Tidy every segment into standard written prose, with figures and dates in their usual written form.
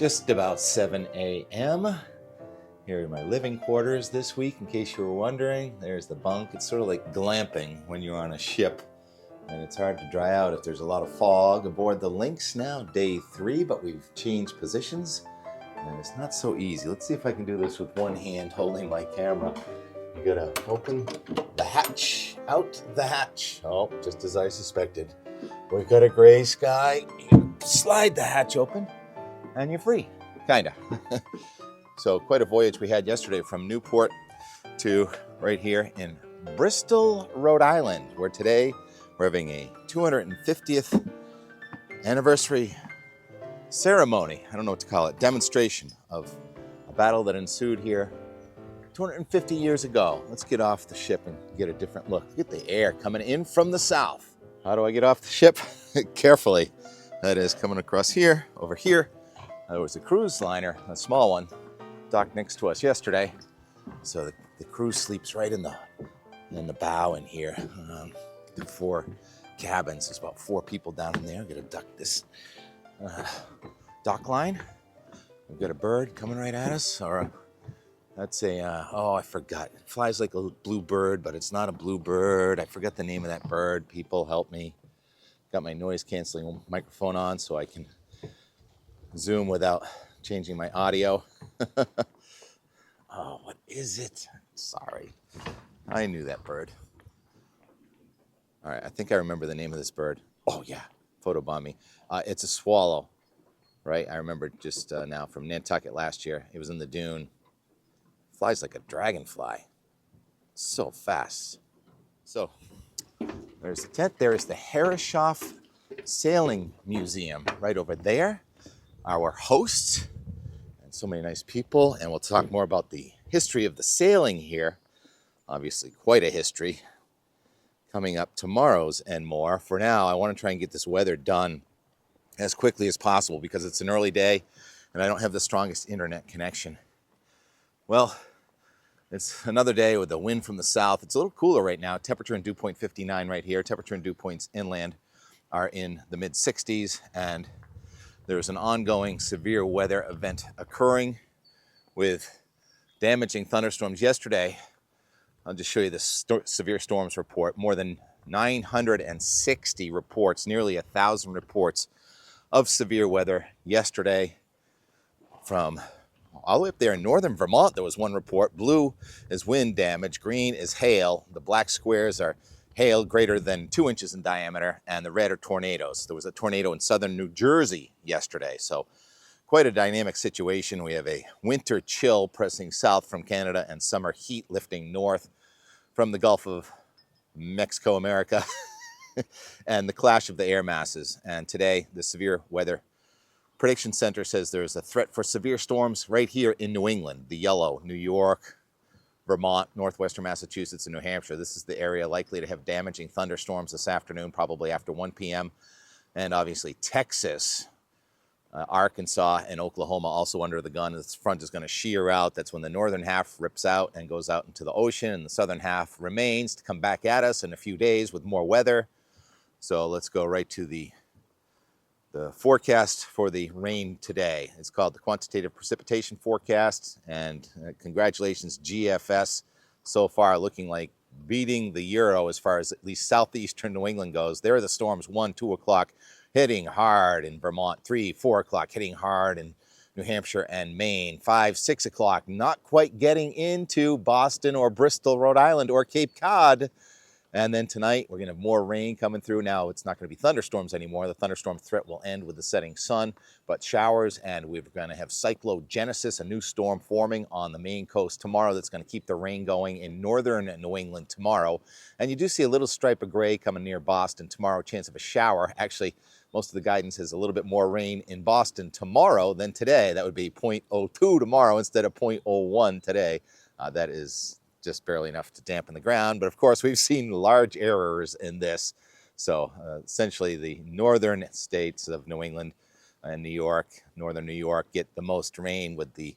Just about 7 a.m. here in my living quarters this week, in case you were wondering. There's the bunk. It's sort of like glamping when you're on a ship, and it's hard to dry out if there's a lot of fog aboard the Lynx now, day 3, but we've changed positions, and it's not so easy. Let's see if I can do this with one hand holding my camera. You gotta open the hatch, out the hatch. Oh, just as I suspected. We've got a gray sky. You slide the hatch open, and you're free, kinda. So quite a voyage we had yesterday from Newport to right here in Bristol, Rhode Island, where today we're having a 250th anniversary ceremony. I don't know what to call it, demonstration of a battle that ensued here 250 years ago. Let's get off the ship and get a different look. Look at the air coming in from the south. How do I get off the ship? Carefully. That is coming across here, over here. There was a cruise liner, a small one, docked next to us yesterday. So the cruise sleeps right in the bow in here. The 4 cabins. There's about 4 people down in there. I'm gonna duck this dock line. We've got a bird coming right at us, or that's oh, I forgot. It flies like a blue bird, but it's not a blue bird. I forgot the name of that bird. People help me. Got my noise canceling microphone on so I can zoom without changing my audio. Oh, what is it? Sorry. I knew that bird. All right, I think I remember the name of this bird. Oh, yeah, photobomb me. It's a swallow, right? I remember just now from Nantucket last year. It was in the dune. Flies like a dragonfly. So fast. So there's the tent. There is the Herreshoff Sailing Museum right over there. Our hosts, and so many nice people, and we'll talk more about the history of the sailing here. Obviously, quite a history coming up tomorrow's and more. For now, I want to try and get this weather done as quickly as possible because it's an early day and I don't have the strongest internet connection. Well, it's another day with the wind from the south. It's a little cooler right now. Temperature in dew point 59 right here. Temperature and dew points inland are in the mid 60s, and there's an ongoing severe weather event occurring with damaging thunderstorms yesterday. I'll just show you the severe storms report. More than 960 reports, nearly 1,000 reports of severe weather yesterday. From all the way up there in northern Vermont, there was one report. Blue is wind damage, green is hail. The black squares are hail greater than 2 inches in diameter, and the red are tornadoes. There was a tornado in southern New Jersey yesterday, so quite a dynamic situation. We have a winter chill pressing south from Canada and summer heat lifting north from the Gulf of Mexico, America, and the clash of the air masses. And today, the Severe Weather Prediction Center says there's a threat for severe storms right here in New England, the yellow, New York, Vermont, northwestern Massachusetts, and New Hampshire. This is the area likely to have damaging thunderstorms this afternoon, probably after 1 p.m. And obviously Texas, Arkansas, and Oklahoma also under the gun. This front is going to shear out. That's when the northern half rips out and goes out into the ocean, and the southern half remains to come back at us in a few days with more weather. So let's go right to the forecast for the rain today. It's called the Quantitative Precipitation Forecast, and congratulations GFS, so far looking like beating the Euro as far as at least southeastern New England goes. There are the storms 1, 2 o'clock hitting hard in Vermont, 3, 4 o'clock hitting hard in New Hampshire and Maine, 5, 6 o'clock not quite getting into Boston or Bristol, Rhode Island or Cape Cod. And then tonight, we're going to have more rain coming through. Now, it's not going to be thunderstorms anymore. The thunderstorm threat will end with the setting sun, but showers, and we're going to have cyclogenesis, a new storm forming on the Maine coast tomorrow that's going to keep the rain going in northern New England tomorrow. And you do see a little stripe of gray coming near Boston tomorrow, chance of a shower. Actually, most of the guidance has a little bit more rain in Boston tomorrow than today. That would be 0.02 tomorrow instead of 0.01 today. That is just barely enough to dampen the ground. But of course, we've seen large errors in this. So essentially the northern states of New England and New York, northern New York, get the most rain, with the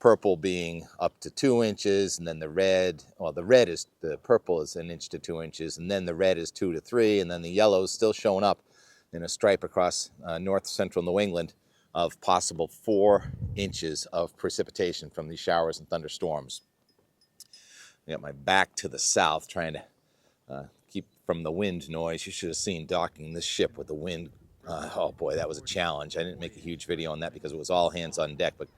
purple being up to 2 inches, and then the red, well, the purple is 1 inch to 2 inches, and then the red is 2 to 3, and then the yellow is still showing up in a stripe across north central New England of possible 4 inches of precipitation from these showers and thunderstorms. I got my back to the south, trying to keep from the wind noise. You should have seen docking this ship with the wind. Oh boy, that was a challenge. I didn't make a huge video on that because it was all hands on deck, but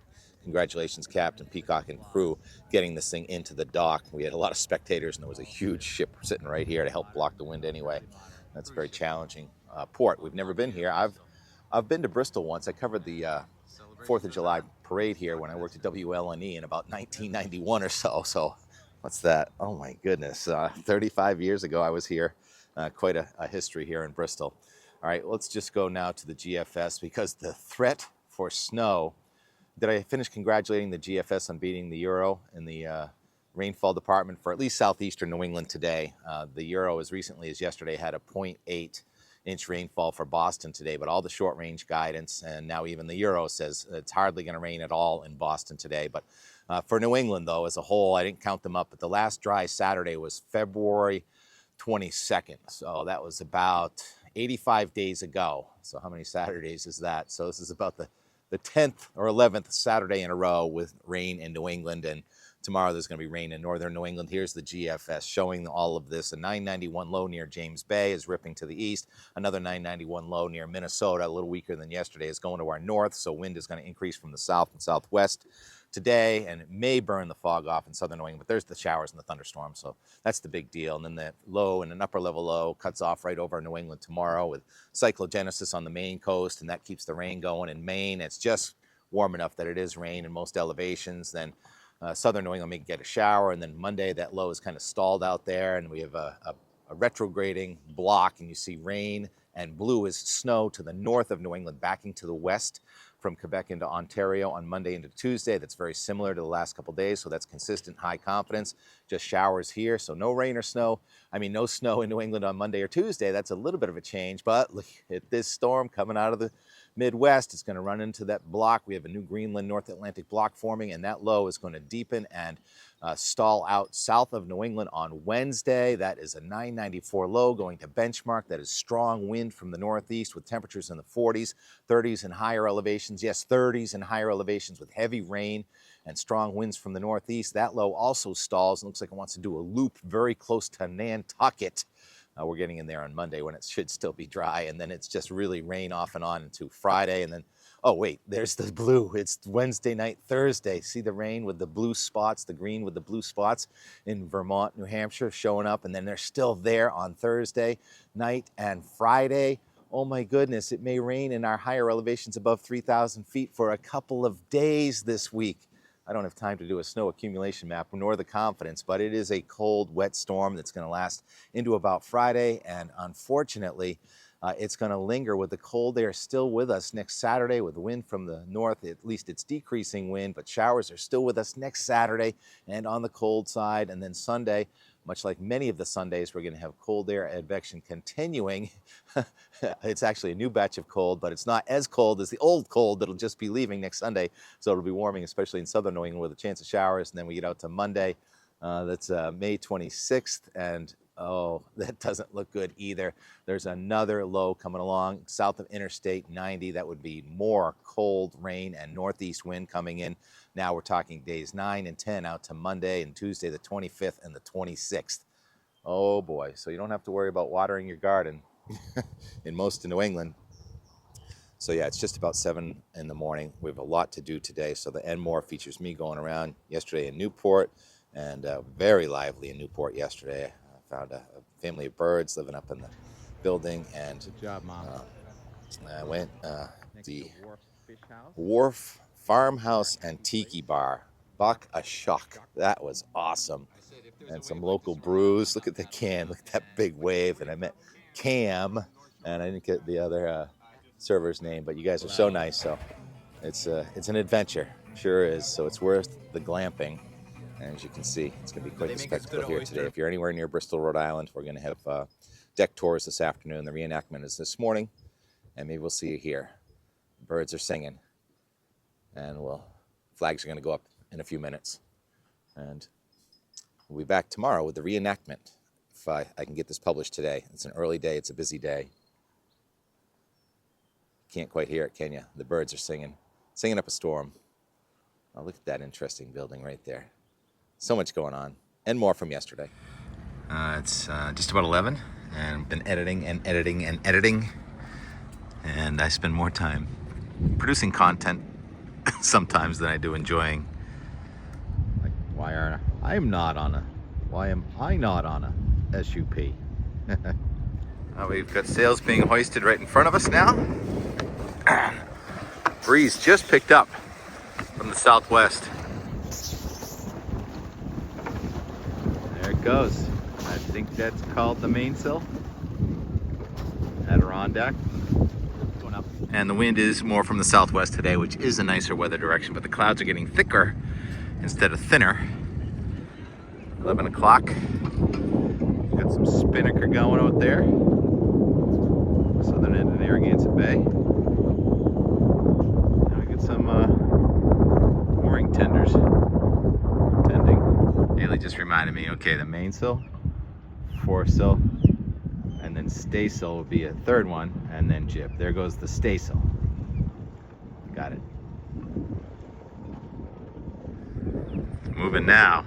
congratulations, Captain Peacock and crew, getting this thing into the dock. We had a lot of spectators, and there was a huge ship sitting right here to help block the wind anyway. That's a very challenging port. We've never been here. I've been to Bristol once. I covered the 4th of July parade here when I worked at WLNE in about 1991 or so. So what's that? Oh my goodness. 35 years ago I was here. Quite a history here in Bristol. All right, let's just go now to the GFS because the threat for snow. Did I finish congratulating the GFS on beating the Euro in the rainfall department for at least southeastern New England today? The Euro, as recently as yesterday, had a 0.8-inch rainfall for Boston today, but all the short-range guidance, and now even the Euro says it's hardly going to rain at all in Boston today. But for New England, though, as a whole, I didn't count them up, but the last dry Saturday was February 22nd. So that was about 85 days ago. So how many Saturdays is that? So this is about the 10th or 11th Saturday in a row with rain in New England, and tomorrow there's going to be rain in northern New England. Here's the GFS showing all of this. A 991 low near James Bay is ripping to the east. Another 991 low near Minnesota, a little weaker than yesterday, is going to our north, so wind is going to increase from the south and southwest today, and it may burn the fog off in southern New England, but there's the showers and the thunderstorms, so that's the big deal. And then the low and an upper level low cuts off right over New England tomorrow with cyclogenesis on the Maine coast, and that keeps the rain going in Maine. It's just warm enough that it is rain in most elevations. Then southern New England may get a shower, and then Monday that low is kind of stalled out there, and we have a retrograding block, and you see rain and blue is snow to the north of New England, backing to the west from Quebec into Ontario on Monday into Tuesday. That's very similar to the last couple days, so that's consistent, high confidence. Just showers here, so no rain or snow. I mean, no snow in New England on Monday or Tuesday. That's a little bit of a change, but look at this storm coming out of the Midwest. It's going to run into that block. We have a new Greenland North Atlantic block forming, and that low is going to deepen and stall out south of New England on Wednesday. That is a 994 low going to benchmark. That is strong wind from the northeast with temperatures in the 40s, 30s and higher elevations. Yes, 30s and higher elevations with heavy rain and strong winds from the northeast. That low also stalls and looks like it wants to do a loop very close to Nantucket. We're getting in there on Monday when it should still be dry, and then it's just really rain off and on into Friday, and then, oh wait, there's the blue. It's Wednesday night, Thursday. See the rain with the blue spots, the green with the blue spots in Vermont, New Hampshire showing up, and then they're still there on Thursday night and Friday. Oh my goodness, it may rain in our higher elevations above 3,000 feet for a couple of days this week. I don't have time to do a snow accumulation map nor the confidence, but it is a cold, wet storm that's going to last into about Friday, and unfortunately, it's going to linger with the cold air still with us next Saturday with the wind from the north. At least it's decreasing wind, but showers are still with us next Saturday and on the cold side. And then Sunday, much like many of the Sundays, we're going to have cold air advection continuing. It's actually a new batch of cold, but it's not as cold as the old cold that'll just be leaving next Sunday. So it'll be warming, especially in southern New England with a chance of showers. And then we get out to Monday. That's May 26th, and oh, that doesn't look good either. There's another low coming along south of Interstate 90. That would be more cold rain and northeast wind coming in. Now we're talking days 9 and 10 out to Monday and Tuesday, the 25th and the 26th. Oh boy, so you don't have to worry about watering your garden in most of New England. So yeah, it's just about 7 in the morning. We have a lot to do today. So the N More features me going around yesterday in Newport, and very lively in Newport yesterday. I found a family of birds living up in the building, and Good job, Mom. I went the Wharf Farmhouse and Tiki Bar. Buck a shuck. That was awesome. And some local brews. Look at the can. Look at that big wave. And I met Cam, and I didn't get the other server's name, but you guys are so nice. So it's an adventure. Sure is. So it's worth the glamping. And as you can see, it's going to be quite the spectacle here today. If you're anywhere near Bristol, Rhode Island, we're going to have deck tours this afternoon. The reenactment is this morning, and maybe we'll see you here. Birds are singing, and flags are going to go up in a few minutes. And we'll be back tomorrow with the reenactment, if I can get this published today. It's an early day. It's a busy day. Can't quite hear it, can you? The birds are singing up a storm. Oh, look at that interesting building right there. So much going on, and more from yesterday. It's just about 11, and I've been editing and editing and editing, and I spend more time producing content sometimes than I do enjoying. Like, why am I not on a SUP? We've got sails being hoisted right in front of us now. Breeze just picked up from the southwest. There it goes. I think that's called the mainsail. Adirondack. Going up. And the wind is more from the southwest today, which is a nicer weather direction, but the clouds are getting thicker instead of thinner. 11 o'clock. Got some spinnaker going out there. Southern end of Narragansett Bay. Now we get some mooring tenders tending. Haley just reminded me, okay, the mainsail, foresail, and then staysail would be a third one, and then jib. There goes the staysail. Got it. Moving now.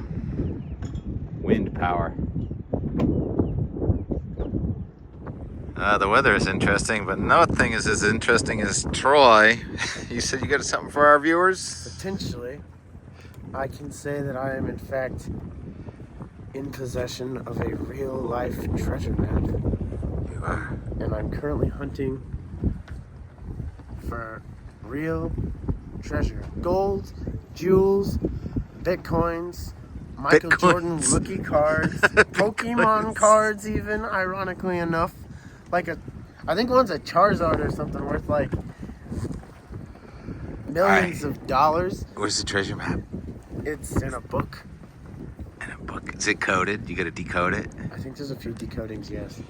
Wind power. The weather is interesting, but no thing is as interesting as Troy. You said you got something for our viewers? Potentially. I can say that I am in fact in possession of a real life treasure map. You are. And I'm currently hunting for real treasure. Gold, jewels, bitcoins, Michael Jordan rookie cards, Pokemon cards even, ironically enough. I think one's a Charizard or something worth like millions of dollars. Where's the treasure map? It's in a book. In a book. Is it coded? You gotta decode it? I think there's a few decodings, yes.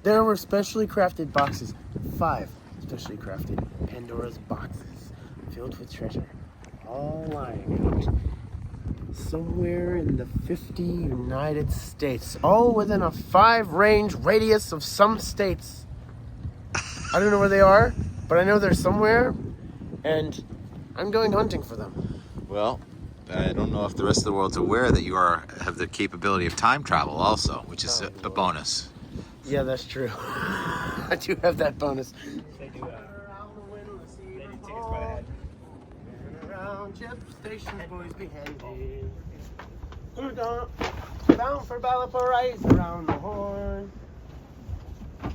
There were specially crafted boxes. 5 specially crafted Pandora's boxes filled with treasure. All lying out somewhere in the 50 United States. All within a 5-range radius of some states. I don't know where they are, but I know they're somewhere, and I'm going hunting for them. Well, I don't know if the rest of the world's aware that you have the capability of time travel also, which is a bonus. Yeah, that's true. I do have that bonus. They do tickets by the head. Ship station, boys be handy. Bound for Valparaiso around the horn.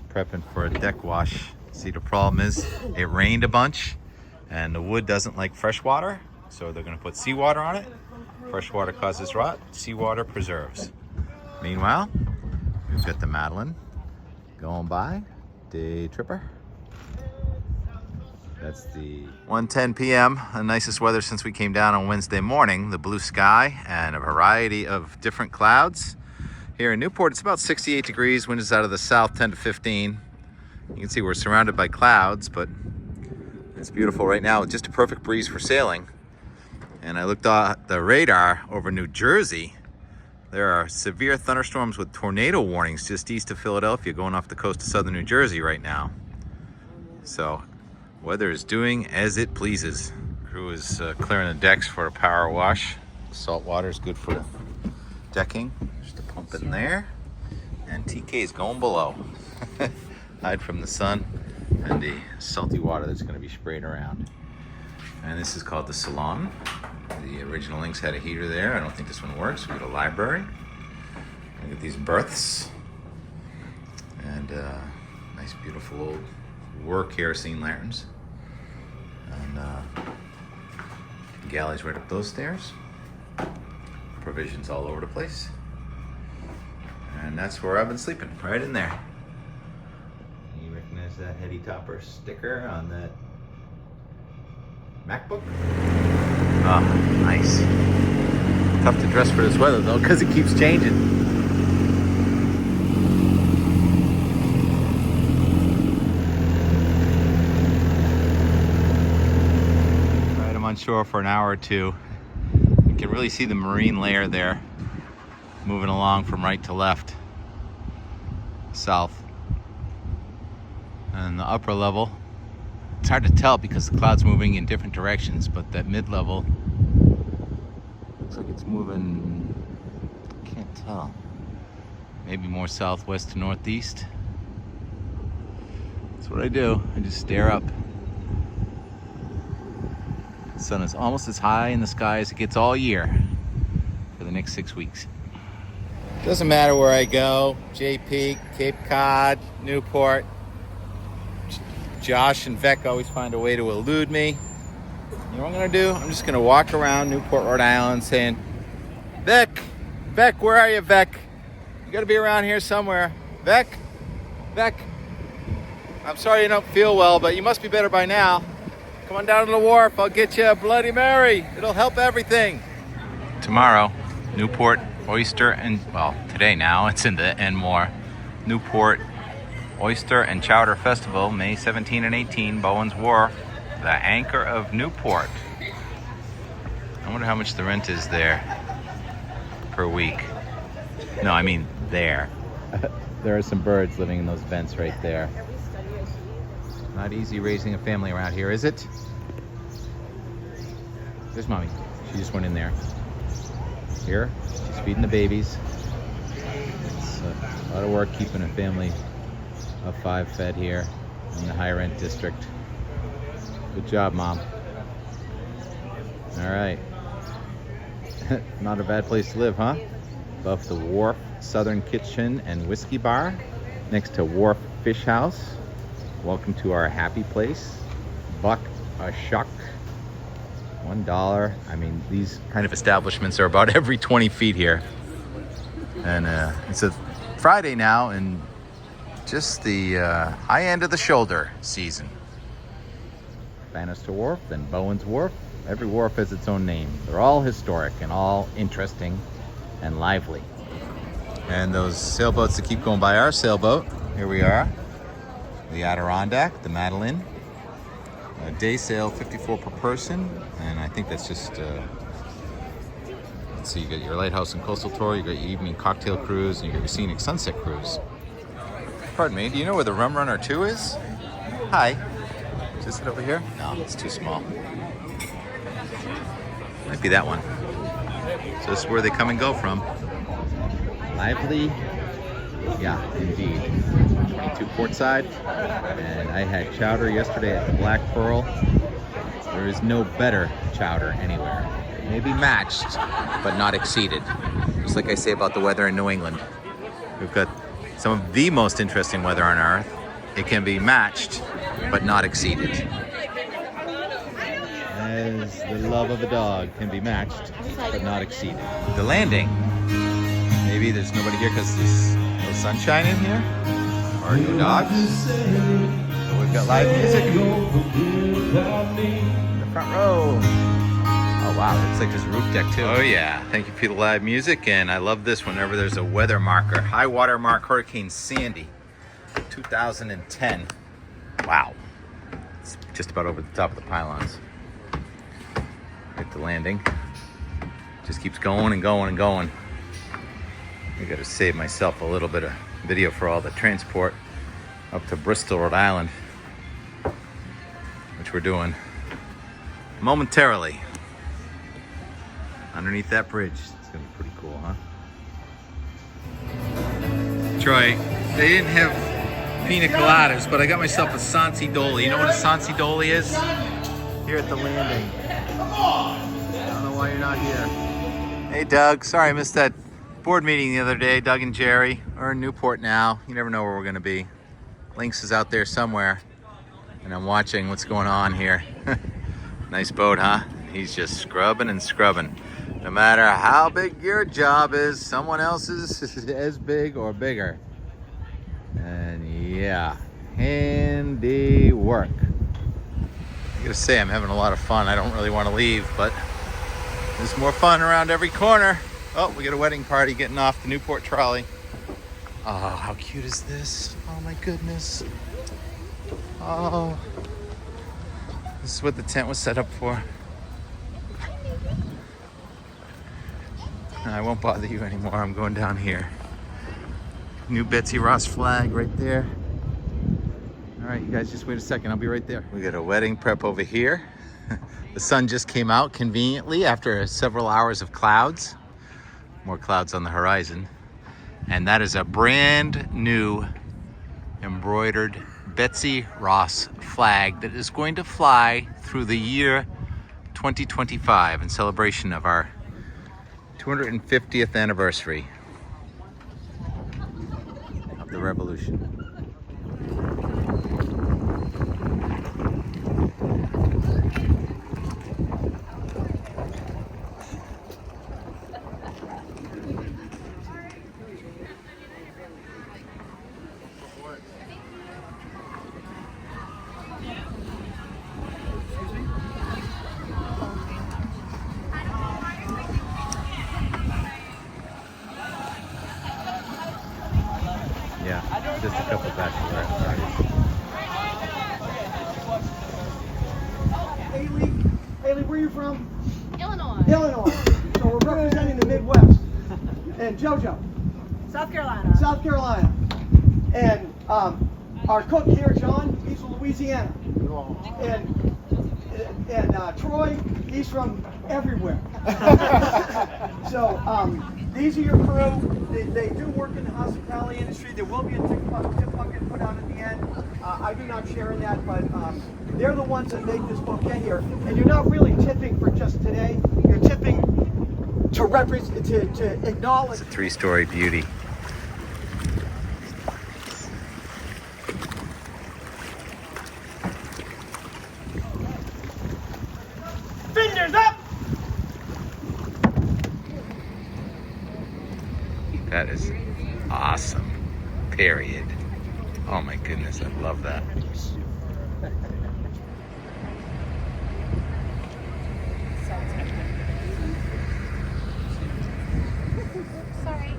Prepping for a deck wash. See, the problem is it rained a bunch and the wood doesn't like fresh water, so they're going to put seawater on it. Fresh water causes rot, seawater preserves. Meanwhile, we've got the Madeline going by, day tripper. That's the 1:10 p.m. The nicest weather since we came down on Wednesday morning. The blue sky and a variety of different clouds. Here in Newport, it's about 68 degrees. Wind is out of the south, 10 to 15. You can see we're surrounded by clouds, but it's beautiful right now. Just a perfect breeze for sailing. And I looked at the radar over New Jersey. There are severe thunderstorms with tornado warnings just east of Philadelphia going off the coast of southern New Jersey right now. So weather is doing as it pleases. Crew is clearing the decks for a power wash. Salt water is good for decking. Just a pump in there. And TK is going below. Hide from the sun and the salty water that's going to be sprayed around. And this is called the salon. The original Lynx had a heater there. I don't think this one works. We got a library. Look at these berths. And nice, beautiful old kerosene lanterns. And galleys right up those stairs. Provisions all over the place. And that's where I've been sleeping, right in there. You recognize that Heady Topper sticker on that MacBook? Oh, nice. Tough to dress for this weather though, because it keeps changing. Right, I'm on shore for an hour or two. You can really see the marine layer there, moving along from right to left, south. And the upper level It's hard to tell because the cloud's moving in different directions, but that mid-level looks like it's moving, can't tell. Maybe more southwest to northeast. That's what I do. I just stare up. The sun is almost as high in the sky as it gets all year for the next 6 weeks. Doesn't matter where I go, JP, Cape Cod, Newport. Josh and Vec always find a way to elude me. You know what I'm gonna do? I'm just gonna walk around Newport, Rhode Island saying, Vec, where are you, Vec? You gotta be around here somewhere. Vec, I'm sorry you don't feel well, but you must be better by now. Come on down to the wharf, I'll get you a Bloody Mary. It'll help everything. Tomorrow, Newport, Oyster, and, well, today now, it's in the Enmore. Newport Oyster and Chowder Festival, May 17 and 18, Bowen's Wharf, the anchor of Newport. I wonder how much the rent is there per week. No, I mean there. There are some birds living in those vents right there. Not easy raising a family around here, is it? There's Mommy. She just went in there. Here, she's feeding the babies. It's a lot of work keeping a family of 5 fed here in the high rent district. Good job, Mom. All right. Not a bad place to live, huh? Above the Wharf Southern Kitchen and Whiskey Bar, next to Wharf Fish House. Welcome to our happy place. $1 a shuck. $1. I mean, these kind of establishments are about every 20 feet here. And it's a Friday now, and just the high end of the shoulder season. Bannister Wharf, then Bowen's Wharf. Every wharf has its own name. They're all historic and all interesting and lively. And those sailboats that keep going by our sailboat. Here we are. The Adirondack, the Madeline. A day sail, $54 per person. And I think that's just, let's see, you got your lighthouse and coastal tour, you got your evening cocktail cruise, and you got your scenic sunset cruise. Pardon me, do you know where the Rum Runner 2 is? Hi. Is it over here? No, it's too small. Might be that one. So this is where they come and go from. Lively. Yeah, indeed. 22 portside. And I had chowder yesterday at the Black Pearl. There is no better chowder anywhere. It may be matched, but not exceeded. Just like I say about the weather in New England. We've got some of the most interesting weather on Earth. It can be matched, but not exceeded. As the love of a dog can be matched, but not exceeded. The landing. Maybe there's nobody here because there's no sunshine in here? Or no dogs? So we've got live music. In the front row. Oh wow, looks like there's a roof deck too. Oh yeah, thank you for the live music, and I love this whenever there's a weather marker. High water mark Hurricane Sandy, 2010. Wow. It's just about over the top of the pylons. At the landing. Just keeps going and going and going. I gotta save myself a little bit of video for all the transport up to Bristol, Rhode Island, which we're doing momentarily underneath that bridge. It's gonna be pretty cool, huh? Troy, they didn't have pina coladas, but I got myself a Sansi Doli. You know what a Sansi Doli is? Here at the landing. I don't know why you're not here. Hey Doug, sorry I missed that board meeting the other day. Doug and Jerry are in Newport now. You never know where we're gonna be. Lynx is out there somewhere, and I'm watching what's going on here. Nice boat, huh? He's just scrubbing and scrubbing. No matter how big your job is, someone else's is as big or bigger. And yeah, handy work. I gotta say, I'm having a lot of fun. I don't really want to leave, but there's more fun around every corner. Oh, we got a wedding party getting off the Newport trolley. Oh, how cute is this? Oh my goodness. Oh, this is what the tent was set up for. I won't bother you anymore. I'm going down here. New Betsy Ross flag right there. All right, you guys just wait a second. I'll be right there. We got a wedding prep over here. The sun just came out conveniently after several hours of clouds. More clouds on the horizon. And that is a brand new embroidered Betsy Ross flag that is going to fly through the year 2025 in celebration of our 250th anniversary of the revolution. Yeah, just a couple bachelorette parties. Haley, where are you from? Illinois. Illinois. So we're representing the Midwest. And JoJo, South Carolina. South Carolina. And our cook here, John, he's from Louisiana. And Troy, he's from everywhere. So these are your crew. They do work in the hospitality industry. There will be a tip bucket put out at the end. I do not share in that, but they're the ones that make this bouquet here. And you're not really tipping for just today. You're tipping to represent, to acknowledge. It's a three-story beauty. Fingers up! That is awesome. Period. Oh my goodness, I love that. Sorry.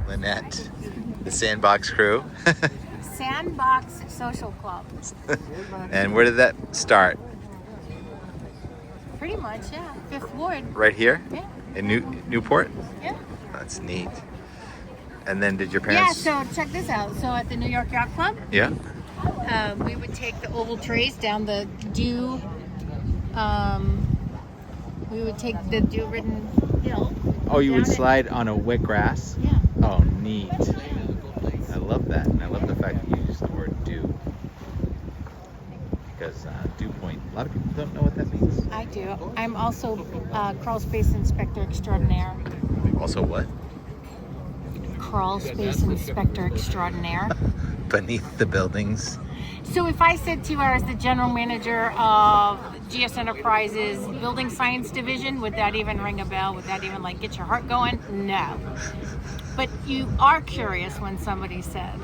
Lynette, the Sandbox crew. Sandbox Social Club. And where did that start? Pretty much, yeah. Fifth Ward. Right here? Yeah. In Newport? Yeah. That's neat. And then did your Yeah, parents? so check this out. So at the New York Yacht Club, Yeah. we would take the oval trays down the dew. We would take the dew-ridden hill. Oh, you would down it. slide on a wet grass? Yeah. Oh, neat. I love that. And I love the fact that you use the word dew. Because dew point, a lot of people don't know what that means. I do. I'm also crawl space inspector extraordinaire. Also what? Crawl space inspector extraordinaire. Beneath the buildings. So if I said to you I was the general manager of GS Enterprises Building Science Division, would that even ring a bell? Would that even like get your heart going? No. But you are curious when somebody says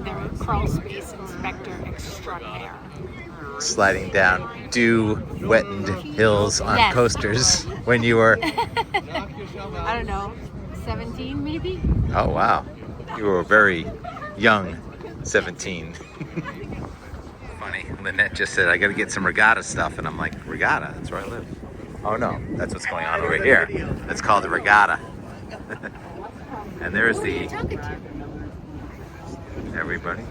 they're a crawl space inspector extraordinaire. Sliding down dew-wettened hills on Yes. coasters when you were... I don't know, 17 maybe? Oh, wow. You were a very young 17. Funny. Lynette just said, I got to get some regatta stuff. And I'm like, regatta? That's where I live. Oh, no. That's what's going on over here. That's called the regatta. And there's the... Everybody.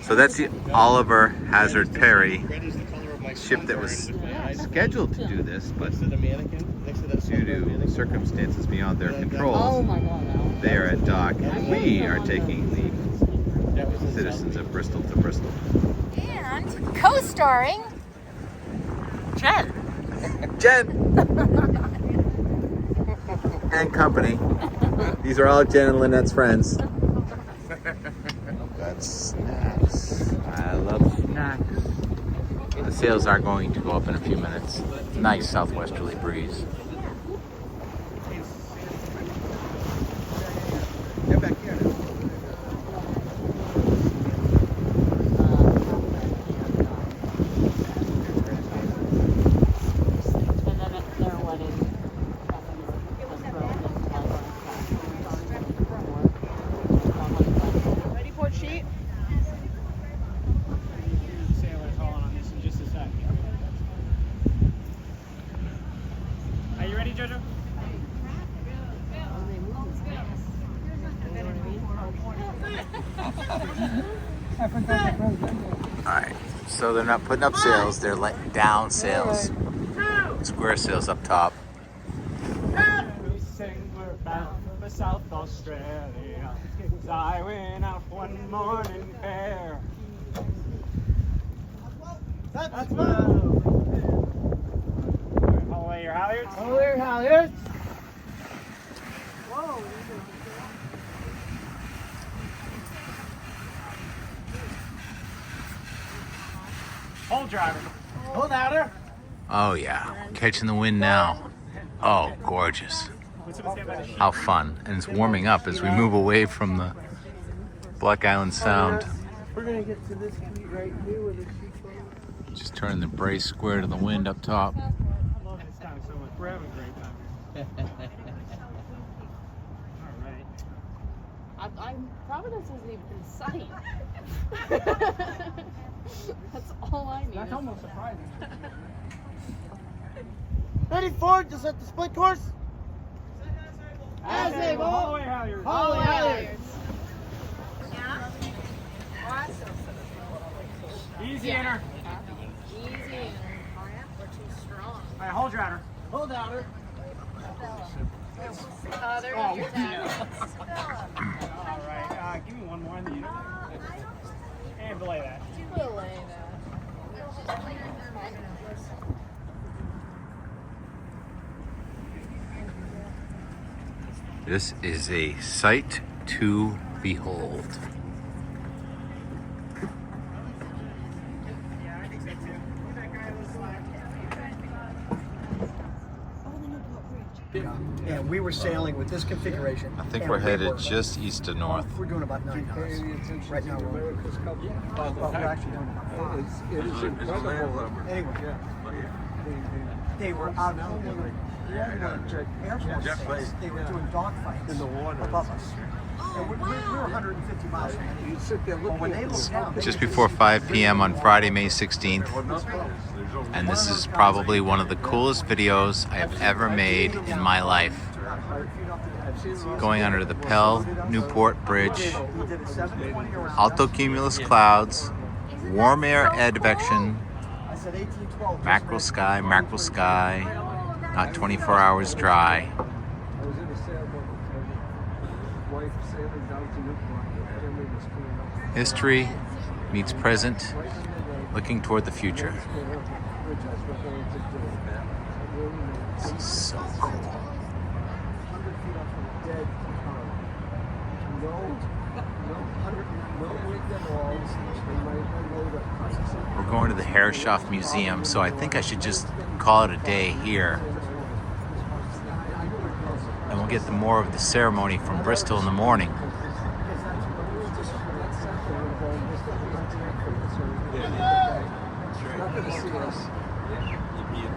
So that's the Oliver Hazard Perry ship that was scheduled to do this, but due to circumstances beyond their control, they are at dock, and we are taking the citizens of Bristol to Bristol. And co-starring Jen. Jen! And company. These are all Jen and Lynette's friends. That's snacks. I love snacks. The sails are going to go up in a few minutes. Nice southwesterly breeze. Get back here. Ready for sheet? So they're not putting up sails, they're letting down sails. Square sails up top. We sing we're bound for South Australia. 'Cause I went out one morning fair. That's well. Haul away your halyards. Oh, there, halyards. Hold, driver. Hold out her. Oh yeah, catching the wind now. Oh, gorgeous. How fun. And it's warming up as we move away from the Black Island Sound. We're gonna get to this key right here where the sheep's going. Just turning the brace square to the wind up top. I love this time so much. We're having a great time. All right. Providence isn't even in sight. That's all I need. That's almost surprising. Ready, Ford, to set the split course? As they Haul will. away halyards. Haul halyards. Easy in her. Easy. We're too strong. All right, hold, driver. Hold out her. Oh, there goes your dad. All right. Give me one more in the unit. And belay that. Belay that. This is a sight to behold. And we were sailing with this configuration. I think and we're we headed were- just east of north. We're doing about 9 knots. Right now we're actually doing about 5. It is incredible. Anyway, they were out over Air Force Base. They were doing dogfights In the water. above us. And we were 150 miles from it. You sit there But looking when they at looked down, Just before 5 p.m. on Friday, May 16th. And this is probably one of the coolest videos I have ever made in my life. Going under the Pell Newport Bridge, we did a 720 around. alto cumulus clouds, warm air advection, I said 1812. mackerel sky, not 24 hours dry. I was in a sailboat with my wife sailing down to Newport. Family was coming up. History meets present, looking toward the future. Which I was going to do. Really nice. This is so cool. 100 feet off of a dead car. No wind at all. And my load up. We're going to the Herreshoff Museum, so I think I should just call it a day here. And we'll get the more of the ceremony from Bristol in the morning.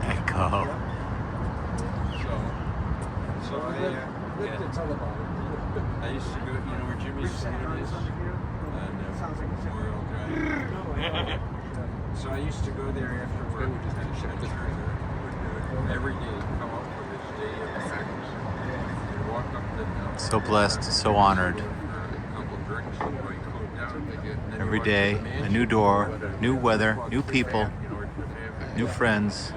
Echo. So I used to go, you know where Jimmy's Schooner is? Memorial Drive. So I used to go there after work every day, come up for this day of practice. And walk up the So blessed, so honored. couple drinks and going cool down. Every day, a new door, new weather, new people, new friends. I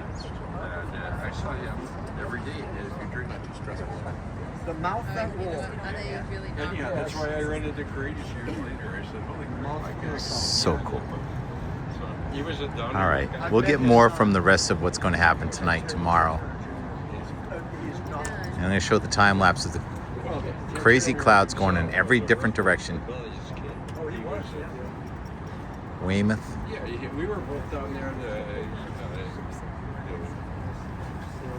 saw him every day and if you drink too stressful. The mouth that rolled. And yeah, that's why I rented the Courageous years later. I said, holy crap, I guess. So cool. So he was a downer. All right, we'll get more from the rest of what's going to happen tonight, tomorrow. And I'm going to show the time lapse of the crazy clouds going in every different direction. Weymouth. Yeah, we were both down there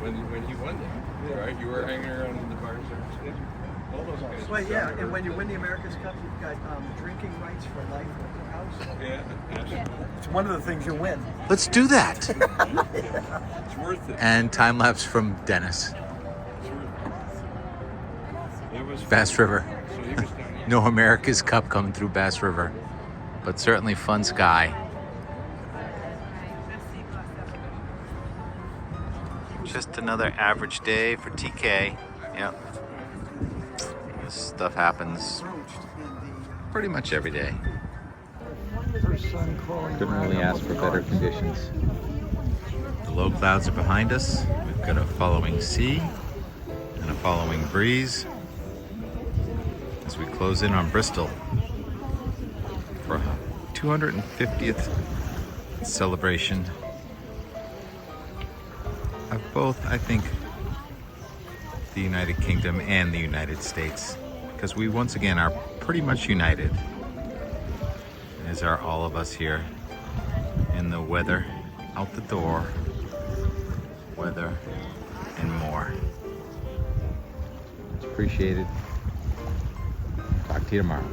when he won that, right? You were hanging around in the bars there. All those guys. Well, yeah, and when you win the America's Cup, you've got drinking rights for life at the house. Yeah, absolutely. It's one of the things you win. Let's do that. It's worth it. And time lapse from Dennis. It's worth it. It was Bass River. So he was down here. No America's Cup coming through Bass River, but certainly fun sky. Just another average day for TK. Yep. This stuff happens pretty much every day. First sun crawling Couldn't around really on ask the for better yards. conditions. The low clouds are behind us. We've got a following sea and a following breeze as we close in on Bristol for a 250th celebration of both, I think, the United Kingdom and the United States, because we once again are pretty much united, as are all of us here in the weather, out the door, weather, and more. It's appreciated. Talk to you tomorrow.